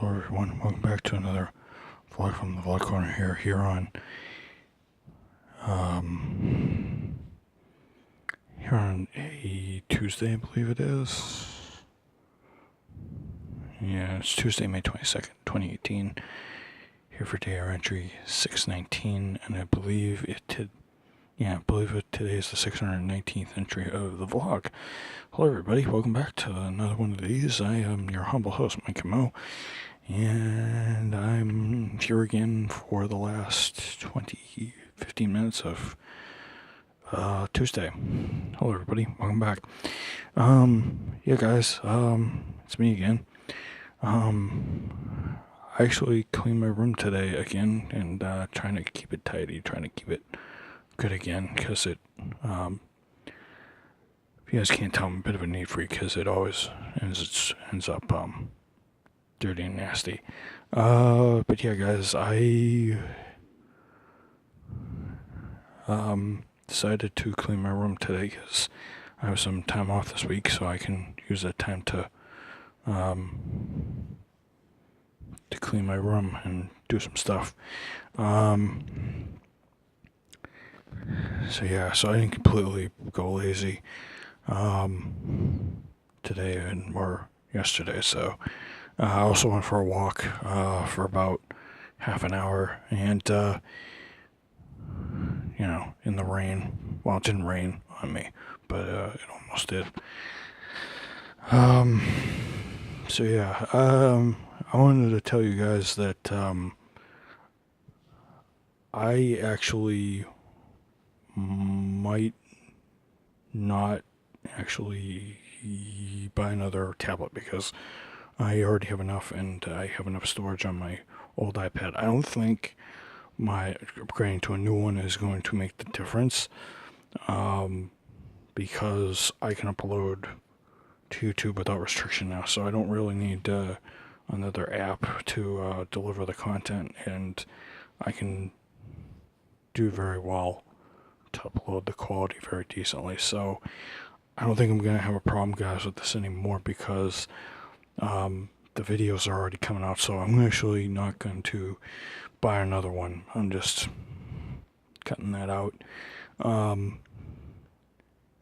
Hello everyone, welcome back to another vlog from the Vlog Corner here on a Tuesday, I believe it is. Yeah, it's Tuesday, May 22nd, 2018. Here for day our entry 619, and I believe today is the 619th entry of the vlog. Hello everybody, welcome back to another one of these. I am your humble host, Mike Mo. And I'm here again for the last 15 minutes of Tuesday. Hello everybody, welcome back. Yeah guys, it's me again. I actually cleaned my room today again and trying to keep it tidy, trying to keep it good again, because if you guys can't tell, I'm a bit of a neat freak, because it always ends up dirty and nasty. But yeah, guys, I decided to clean my room today because I have some time off this week, so I can use that time to clean my room and do some stuff. So yeah, so I didn't completely go lazy today or yesterday, so I also went for a walk for about half an hour, and in the rain. Well, it didn't rain on me, but it almost did. So yeah, I wanted to tell you guys that I actually might not actually buy another tablet because I already have enough, and I have enough storage on my old iPad. I don't think my upgrading to a new one is going to make the difference, because I can upload to YouTube without restriction now, so I don't really need another app to deliver the content, and I can do very well to upload the quality very decently. So I don't think I'm going to have a problem, guys, with this anymore, because the videos are already coming out, so I'm actually not going to buy another one. I'm just cutting that out.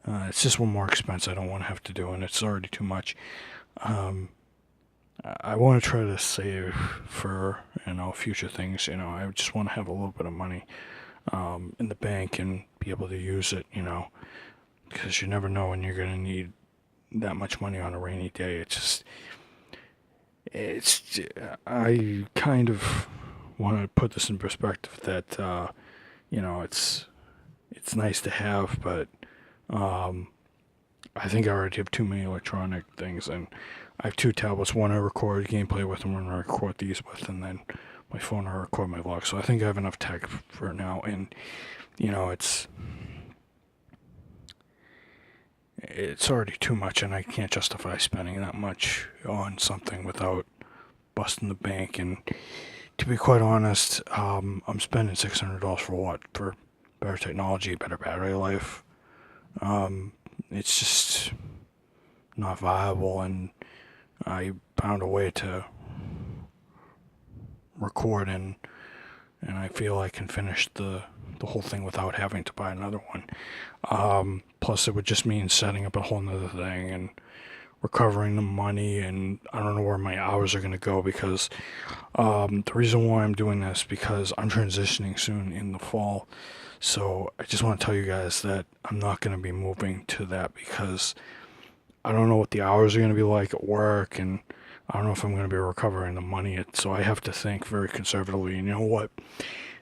It's just one more expense I don't want to have to do, and it's already too much. I want to try to save for future things. I just want to have a little bit of money in the bank and be able to use it. Because you never know when you're going to need that much money on a rainy day. I kind of want to put this in perspective that it's nice to have, but I think I already have too many electronic things, and I have two tablets. One I record gameplay with, and one I record these with, and then my phone I record my vlog. So I think I have enough tech for now, and it's already too much, and I can't justify spending that much on something without busting the bank. And to be quite honest, I'm spending $600 for what? For better technology, better battery life. It's just not viable, and I found a way to record, and I feel I can finish the whole thing without having to buy another one. Plus, it would just mean setting up a whole nother thing and recovering the money, and I don't know where my hours are going to go, because the reason why I'm doing this, because I'm transitioning soon in the fall. So I just want to tell you guys that I'm not going to be moving to that, because I don't know what the hours are going to be like at work, and I don't know if I'm going to be recovering the money. So I have to think very conservatively. And you know what?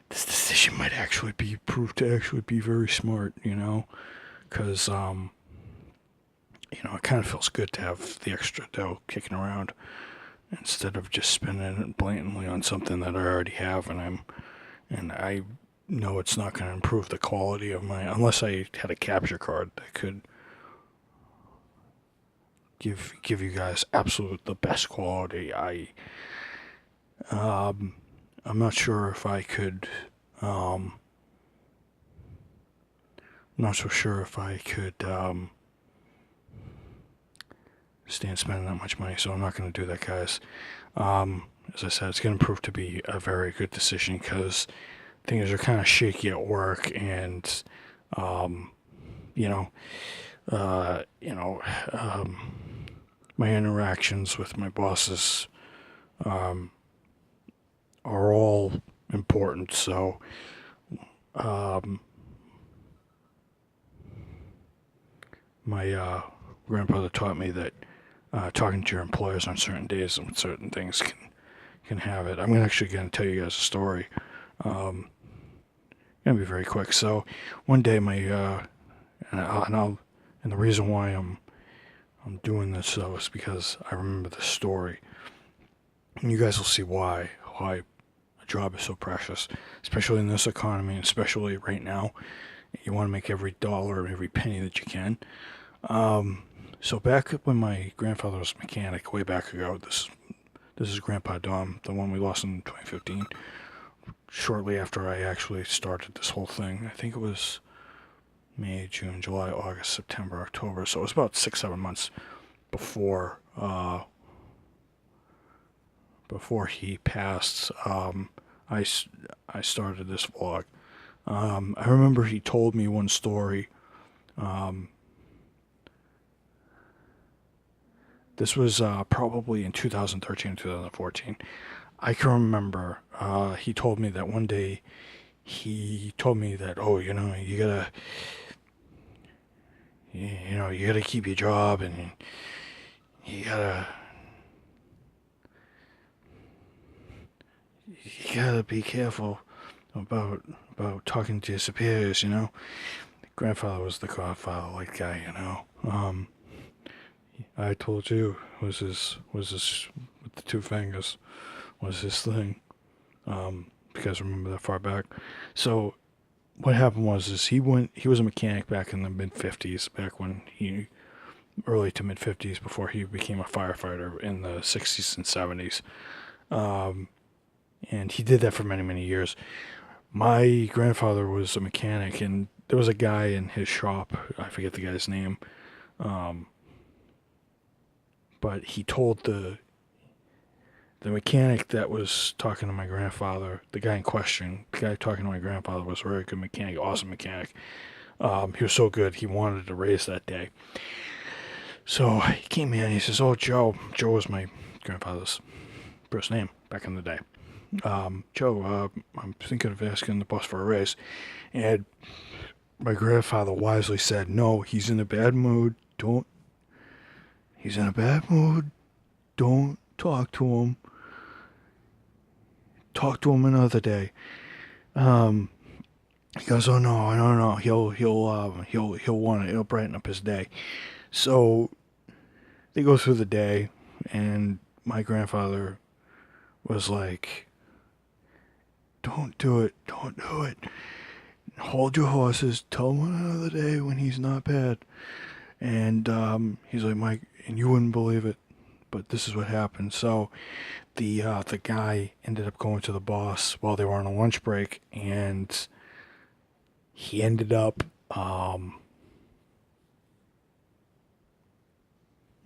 This decision might actually be proved to actually be very smart, because it kind of feels good to have the extra dough kicking around instead of just spending it blatantly on something that I already have, and I know it's not going to improve the quality of unless I had a capture card that could give you guys absolute the best quality. I'm not sure if I could. Not so sure if I could stand spending that much money, so I'm not going to do that, guys. as I said, it's going to prove to be a very good decision because things are kind of shaky at work, and um, you know, uh, you know, my interactions with my bosses um, are all important. So um, my grandfather taught me that talking to your employers on certain days and certain things can have it. I'm actually going to tell you guys a story. Um, gonna be very quick. So one day my and the reason why I'm doing this though is because I remember the story, and you guys will see why a job is so precious, especially in this economy, and especially right now. You want to make every dollar, every penny that you can. So back when my grandfather was a mechanic, way back ago, this is Grandpa Dom, the one we lost in 2015. Shortly after I actually started this whole thing, I think it was May, June, July, August, September, October. So it was about 6, 7 months before before he passed. I I started this vlog. I remember he told me one story. Um, this was probably in 2013, 2014. I can remember he told me that one day he told me that, oh, you gotta keep your job, and you gotta you gotta be careful about talking to your superiors. Grandfather was the godfather like guy. I told you was his with the two fingers was his thing. You guys remember that far back? So what happened was is he was a mechanic back in the mid 50s, back when he early to mid 50s, before he became a firefighter in the 60s and 70s. Um, and he did that for many, many years. My grandfather was a mechanic, and there was a guy in his shop. I forget the guy's name, um, but he told the mechanic that was talking to my grandfather, the guy in question, the guy talking to my grandfather was a very good mechanic, awesome mechanic. He was so good, he wanted a raise that day. So he came in, he says, "Oh, Joe." Joe was my grandfather's first name back in the day. "Joe, I'm thinking of asking the boss for a raise." And my grandfather wisely said, "No, he's in a bad mood. He's in a bad mood. Don't talk to him. Talk to him another day." Um, he goes, "Oh no, no. He'll want it. It'll brighten up his day." So they go through the day, and my grandfather was like, "Don't do it. Don't do it. Hold your horses. Tell him another day when he's not bad." And he's like, "Mike, and you wouldn't believe it, but this is what happened." So the guy ended up going to the boss while they were on a lunch break, and he ended up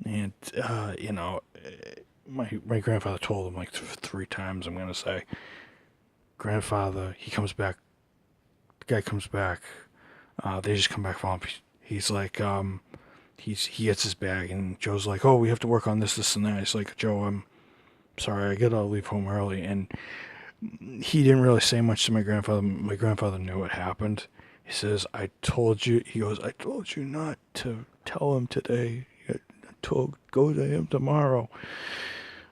and my grandfather told him like 3 times, I'm gonna say. Grandfather, he comes back. The guy comes back. They just come back from him. He's like, he gets his bag, and Joe's like, "Oh, we have to work on this, and that." He's like, "Joe, I'm sorry, I gotta leave home early." And he didn't really say much to my grandfather. My grandfather knew what happened. He says, "I told you." He goes, "I told you not to tell him today. I told go to him tomorrow."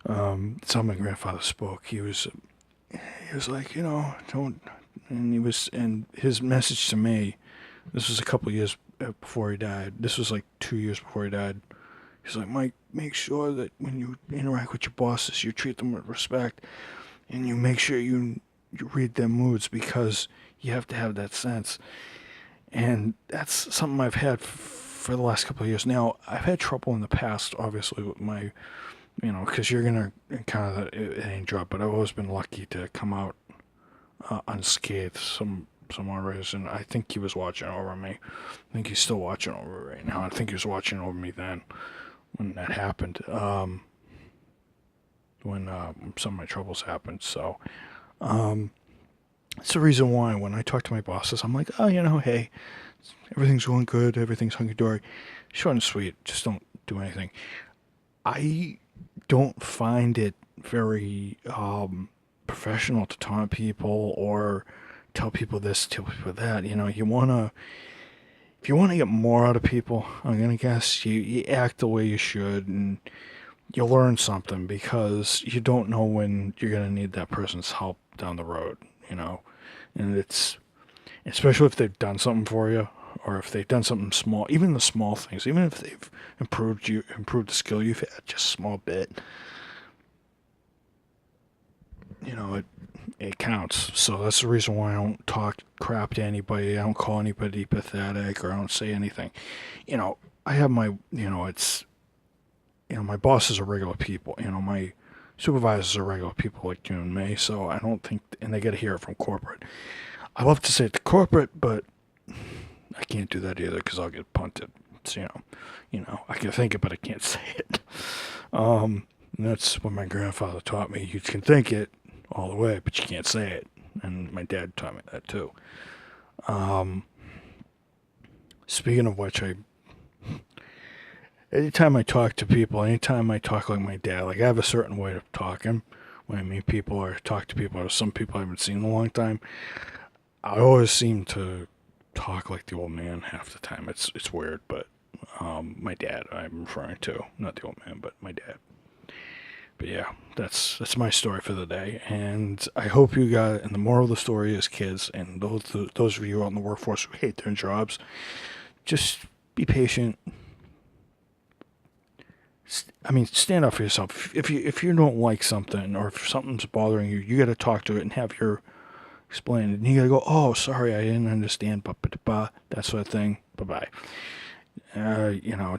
That's how my grandfather spoke. He was like, don't. And his message to me. This was a couple years before he died. This was like 2 years before he died. He's like, "Mike, make sure that when you interact with your bosses, you treat them with respect, and you make sure you read their moods, because you have to have that sense." And that's something I've had for the last couple of years. Now, I've had trouble in the past, obviously, with my, because you're going to encounter that it ain't job, but I've always been lucky to come out unscathed some odd reason. I think he was watching over me. I think he's still watching over me right now. I think he was watching over me then when that happened. when some of my troubles happened. So it's the reason why when I talk to my bosses, I'm like, oh, hey, everything's going good, everything's hunky-dory. Short and sweet, just don't do anything. I don't find it very professional to taunt people or tell people this, tell people that. If you want to get more out of people, I'm gonna guess you act the way you should, and you'll learn something because you don't know when you're gonna need that person's help down the road. And it's especially if they've done something for you, or if they've done something small, even the small things, even if they've improved the skill you've had just a small bit. It counts. So that's the reason why I don't talk crap to anybody. I don't call anybody pathetic, or I don't say anything. I have my, my bosses are regular people. My supervisors are regular people like you and me. So I don't think, and they got to hear it from corporate. I love to say it to corporate, but I can't do that either because I'll get punted. So, I can think it, but I can't say it. And that's what my grandfather taught me. You can think it all the way, but you can't say it. And my dad taught me that too. Speaking of which, anytime I talk to people, anytime I talk like my dad, like I have a certain way of talking when I meet people or talk to people, or some people I haven't seen in a long time. I always seem to talk like the old man half the time. It's weird, but my dad I'm referring to, not the old man, but my dad. But yeah, that's my story for the day, and I hope you got. And the moral of the story is, kids, and those of you out in the workforce who hate their jobs, just be patient. Stand up for yourself. If you don't like something, or if something's bothering you, you got to talk to it and have your explain it. And you got to go, oh, sorry, I didn't understand, that sort of thing. Bye-bye.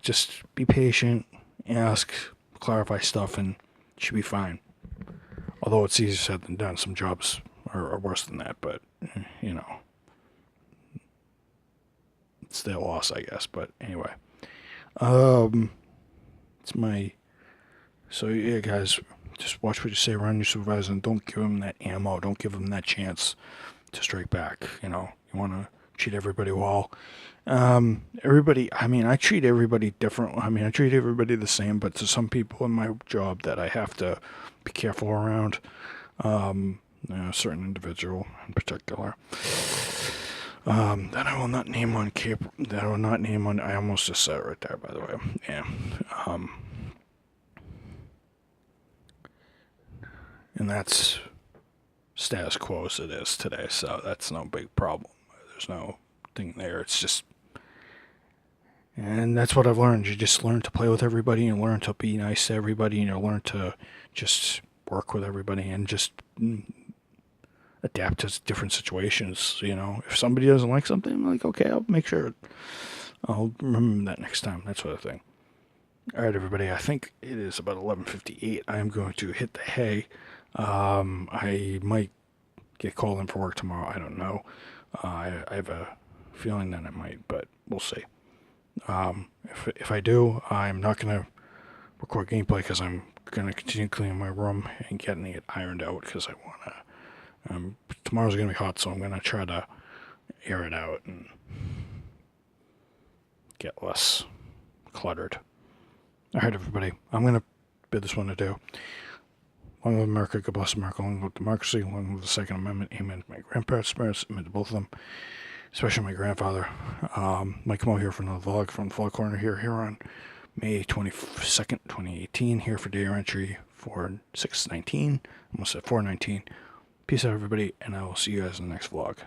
Just be patient, ask, clarify stuff, and you should be fine. Although it's easier said than done. Some jobs are worse than that, but, it's their loss, I guess. But anyway, so yeah, guys, just watch what you say around your supervisor, and don't give them that ammo. Don't give them that chance to strike back. You want to treat everybody well. I treat everybody different. I treat everybody the same, but to some people in my job that I have to be careful around, a certain individual in particular, that I will not name on I almost just said it right there, by the way. Yeah. And that's status quo as it is today, so that's no big problem. There's no thing there. It's just, and that's what I've learned. You just learn to play with everybody, and learn to be nice to everybody, and you learn to just work with everybody, and just adapt to different situations. If somebody doesn't like something, I'm like, okay, I'll make sure I'll remember that next time. That sort of thing. All right, everybody. I think it is about 11:58. I am going to hit the hay. I might get called in for work tomorrow. I don't know. I have a feeling that I might, but we'll see. If I do, I'm not going to record gameplay because I'm going to continue cleaning my room and getting it ironed out because I want to. Tomorrow's going to be hot, so I'm going to try to air it out and get less cluttered. All right, everybody. I'm going to bid this one adieu. Long live America, God bless America, long live democracy, long live the Second Amendment, amen to my grandparents' parents, amen to both of them, especially my grandfather. Mike Mo here for another vlog from the Vlog Corner here on May 22nd, 2018, here for day entry for 6/19, almost at 4/19. Peace out, everybody, and I will see you guys in the next vlog.